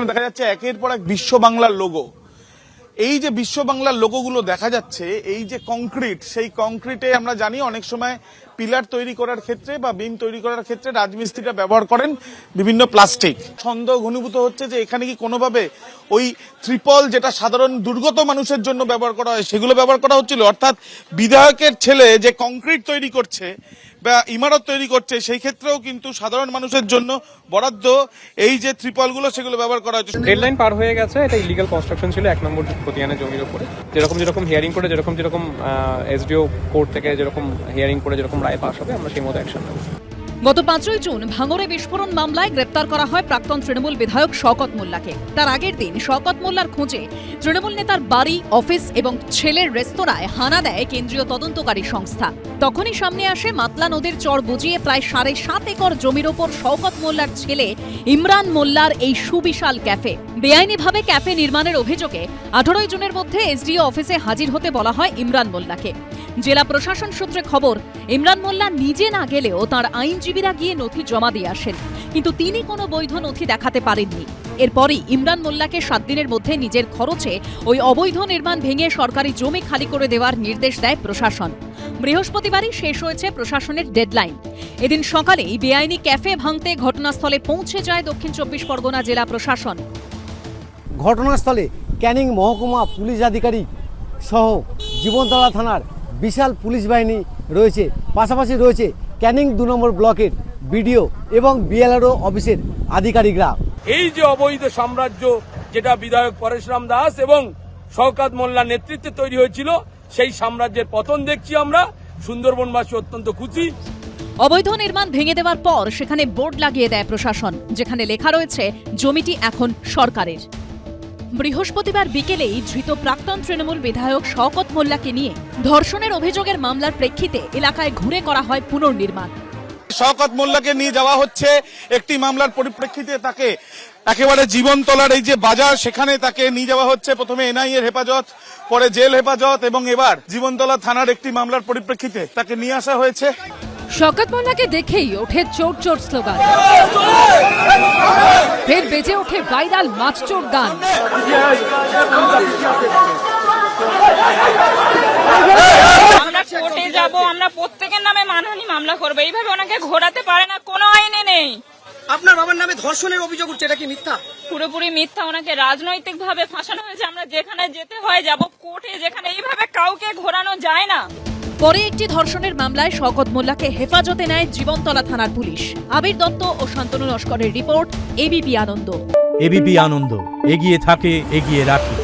দেখা যাচ্ছে একের পর এক বিশ্ব বাংলার লোগো। এই যে বিশ্ব বাংলার লোগোগুলো দেখা যাচ্ছে, এই যে কংক্রিট, সেই কংক্রিটে আমরা জানি অনেক সময় পিলার তৈরি করার ক্ষেত্রে বা বিম তৈরি করার ক্ষেত্রে রাজমিস্ত্রিরা ব্যবহার করেন বিভিন্ন প্লাস্টিক। সন্দেহ ঘনীভূত হচ্ছে যে এখানে কি কোনোভাবে ওই ত্রিপল, যেটা সাধারণ দুর্গত মানুষের জন্য ব্যবহার করা হয়, সেগুলো ব্যবহার করা হচ্ছিল। অর্থাৎ বিধায়কের ছেলে যে কংক্রিট তৈরি করছে বা ইমারত তৈরি করছে, সেই ক্ষেত্রেও কিন্তু সাধারণ মানুষের জন্য বরাদ্দ এই যে ত্রিপলগুলো, সেগুলো ব্যবহার করা হচ্ছে। ডেডলাইন পার হয়ে গেছে। এটা ইলিগাল কনস্ট্রাকশন ছিল 1 নম্বর খতিয়ানের জমির উপরে। যেরকম হিয়ারিং করে, যেরকম এসডিও কোর্ট থেকে যেরকম হিয়ারিং করে যেরকম রায় পাস হবে, আমরা সেই মতো অ্যাকশন নেব। গত 5ই জুন ভাঙড়ে বিস্ফোরণ মামলায় গ্রেপ্তার করা হয় প্রাক্তন তৃণমূল বিধায়ক শওকত মোল্লাকে। তার আগের দিন শওকত মোল্লার খোঁজে তৃণমূল নেতার বাড়ি, অফিস এবং ছেলের রেস্তোরাঁয় হানা দেয় কেন্দ্রীয় তদন্তকারী সংস্থা। তখনই সামনে আসে মাতলা নদীর চর বুঝিয়ে প্রায় 7.5 একর জমির ওপর শওকত মোল্লার ছেলে ইমরান মোল্লার এই সুবিশাল ক্যাফে। বেআইনিভাবে ক্যাফে নির্মাণের অভিযোগে 18 জুনের মধ্যে এসডিও অফিসে হাজির হতে বলা হয় ইমরান মোল্লাকে। জেলা প্রশাসন সূত্রে খবর, ইমরান মোল্লা নিজে না গেলেও তাঁর আইনজীবীরা গিয়ে নথি জমা দিয়ে আসেন, কিন্তু তিনি কোনো বৈধ নথি দেখাতে পারেননি। এরপরই ইমরান মোল্লাকে 7 দিনের মধ্যে নিজের খরচে ওই অবৈধ নির্মাণ ভেঙে সরকারি জমি খালি করে দেওয়ার নির্দেশ দেয় প্রশাসন। বৃহস্পতিবারই শেষ হয়েছে প্রশাসনের ডেডলাইন। এদিন সকালেই বেআইনি ক্যাফে ভাঙতে ঘটনাস্থলে পৌঁছে যায় দক্ষিণ 24 পরগনা জেলা প্রশাসন। ঘটনাস্থলে ক্যানিং মহকুমা পুলিশ আধিকারিক সহ জীবনতলা থানার বিশাল পুলিশ বাহিনী রয়েছে। পাশাপাশি রয়েছে ক্যানিং 2 নম্বর ব্লকের বিডিও এবং বিএলআরও অফিসের আধিকারিকরা। এই যে অবৈধ সাম্রাজ্য, যেটা বিধায়ক পরেশরাম দাস এবং শওকত মোল্লার নেতৃত্বে তৈরি হয়েছিল, সেই সাম্রাজ্যের পতন দেখছি আমরা। সুন্দরবনবাসী অত্যন্ত খুশি। অবৈধ নির্মাণ ভেঙে দেওয়ার পর সেখানে বোর্ড লাগিয়ে দেয় প্রশাসন, যেখানে লেখা রয়েছে জমিটি এখন সরকারের। বৃহস্পতিবার বিকেলেই ধৃত প্রাক্তন তৃণমূল বিধায়ক শওকত মোল্লাকে নিয়ে ধর্ষণের অভিযোগের মামলার প্রেক্ষিতে এলাকায় ঘুরে করা হয় পুনর্নির্মাণ। শওকত মোল্লাকে নিয়ে যাওয়া হচ্ছে একটি মামলার পরিপ্রেক্ষিতে। তাকে একেবারে জীবনতলার এই যে বাজার, সেখানে তাকে নিয়ে যাওয়া হচ্ছে। প্রথমে এনআইএর হেফাজত, পরে জেল হেফাজত এবং এবার জীবনতলা থানার একটি মামলার পরিপ্রেক্ষিতে তাকে নিয়ে আসা হয়েছে। শওকত মোল্লাকে দেখেই ওঠে চোর চোর স্লোগান, ফের বেজে ওঠে ভাইরাল মাছচোর গান। আমরা কোর্টে যাব, আমরা প্রত্যেকের নামে মানহানি মামলা করবো। এইভাবে ওনাকে ঘোরাতে পারে না, কোনো আইনে নেই। আপনার বাবার নামে ধর্ষণের অভিযোগ উঠছে, এটা কি মিথ্যা? পুরোপুরি মিথ্যা। ওনাকে রাজনৈতিক ভাবে ফাঁসানো হয়েছে। আমরা যেখানে যেতে হয় যাব, কোর্টে, যেখানে এইভাবে কাউকে ঘোরানো যায় না। পরে একটি ধর্ষণের মামলায় শওকত মোল্লাকে হেফাজতে নেয় জীবনতলা থানার পুলিশ। আবির দত্ত ও শান্তনু লস্করের রিপোর্ট, এবিপি আনন্দ। এবিপি আনন্দ, এগিয়ে থাকে, এগিয়ে রাখে।